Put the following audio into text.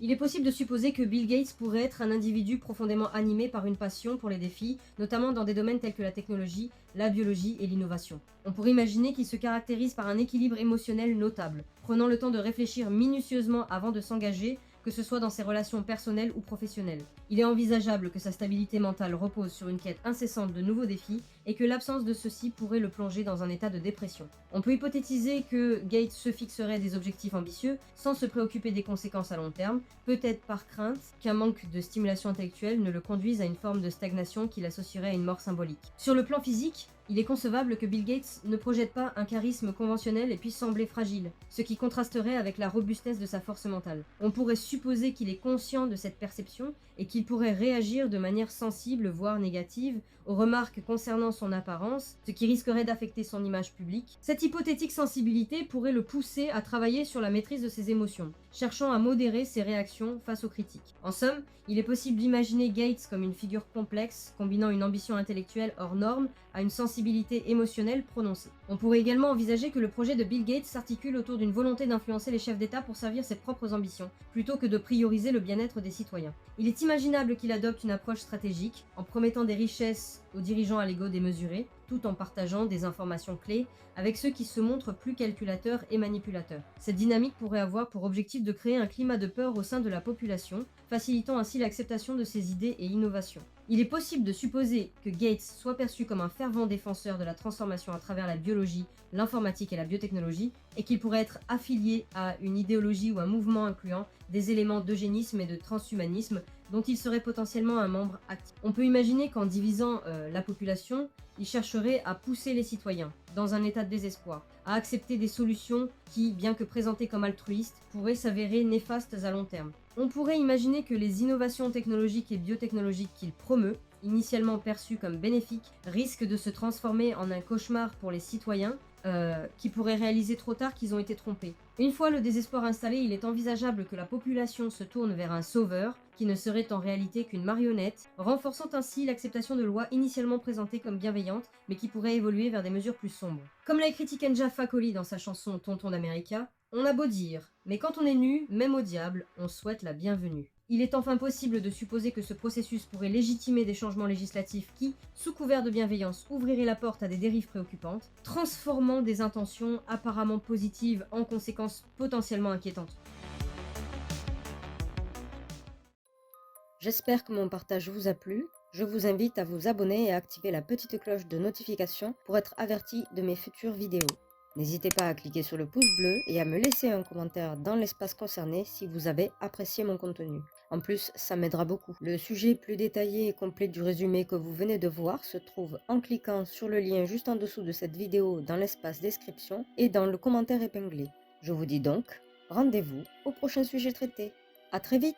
Il est possible de supposer que Bill Gates pourrait être un individu profondément animé par une passion pour les défis, notamment dans des domaines tels que la technologie, la biologie et l'innovation. On pourrait imaginer qu'il se caractérise par un équilibre émotionnel notable, prenant le temps de réfléchir minutieusement avant de s'engager, que ce soit dans ses relations personnelles ou professionnelles. Il est envisageable que sa stabilité mentale repose sur une quête incessante de nouveaux défis et que l'absence de ceux-ci pourrait le plonger dans un état de dépression. On peut hypothétiser que Gates se fixerait des objectifs ambitieux sans se préoccuper des conséquences à long terme, peut-être par crainte qu'un manque de stimulation intellectuelle ne le conduise à une forme de stagnation qu'il associerait à une mort symbolique. Sur le plan physique, il est concevable que Bill Gates ne projette pas un charisme conventionnel et puisse sembler fragile, ce qui contrasterait avec la robustesse de sa force mentale. On pourrait supposer qu'il est conscient de cette perception et qu'il pourrait réagir de manière sensible, voire négative, aux remarques concernant son apparence, ce qui risquerait d'affecter son image publique. Cette hypothétique sensibilité pourrait le pousser à travailler sur la maîtrise de ses émotions, cherchant à modérer ses réactions face aux critiques. En somme, il est possible d'imaginer Gates comme une figure complexe, combinant une ambition intellectuelle hors norme à une sensibilité émotionnelle prononcée. On pourrait également envisager que le projet de Bill Gates s'articule autour d'une volonté d'influencer les chefs d'État pour servir ses propres ambitions, plutôt que de prioriser le bien-être des citoyens. Il est imaginable qu'il adopte une approche stratégique, en promettant des richesses aux dirigeants à l'ego démesuré, tout en partageant des informations clés avec ceux qui se montrent plus calculateurs et manipulateurs. Cette dynamique pourrait avoir pour objectif de créer un climat de peur au sein de la population, facilitant ainsi l'acceptation de ses idées et innovations. Il est possible de supposer que Gates soit perçu comme un fervent défenseur de la transformation à travers la biologie, l'informatique et la biotechnologie, et qu'il pourrait être affilié à une idéologie ou un mouvement incluant des éléments d'eugénisme et de transhumanisme dont il serait potentiellement un membre actif. On peut imaginer qu'en divisant la population, il chercherait à pousser les citoyens, dans un état de désespoir, à accepter des solutions qui, bien que présentées comme altruistes, pourraient s'avérer néfastes à long terme. On pourrait imaginer que les innovations technologiques et biotechnologiques qu'il promeut, initialement perçues comme bénéfiques, risquent de se transformer en un cauchemar pour les citoyens, qui pourraient réaliser trop tard qu'ils ont été trompés. Une fois le désespoir installé, il est envisageable que la population se tourne vers un sauveur, qui ne serait en réalité qu'une marionnette, renforçant ainsi l'acceptation de lois initialement présentées comme bienveillantes, mais qui pourraient évoluer vers des mesures plus sombres. Comme l'a écrit Tikenja Fakoly dans sa chanson Tonton d'America, on a beau dire, mais quand on est nu, même au diable, on souhaite la bienvenue. Il est enfin possible de supposer que ce processus pourrait légitimer des changements législatifs qui, sous couvert de bienveillance, ouvriraient la porte à des dérives préoccupantes, transformant des intentions apparemment positives en conséquences potentiellement inquiétantes. J'espère que mon partage vous a plu. Je vous invite à vous abonner et à activer la petite cloche de notification pour être averti de mes futures vidéos. N'hésitez pas à cliquer sur le pouce bleu et à me laisser un commentaire dans l'espace concerné si vous avez apprécié mon contenu. En plus, ça m'aidera beaucoup. Le sujet plus détaillé et complet du résumé que vous venez de voir se trouve en cliquant sur le lien juste en dessous de cette vidéo dans l'espace description et dans le commentaire épinglé. Je vous dis donc, rendez-vous au prochain sujet traité. À très vite!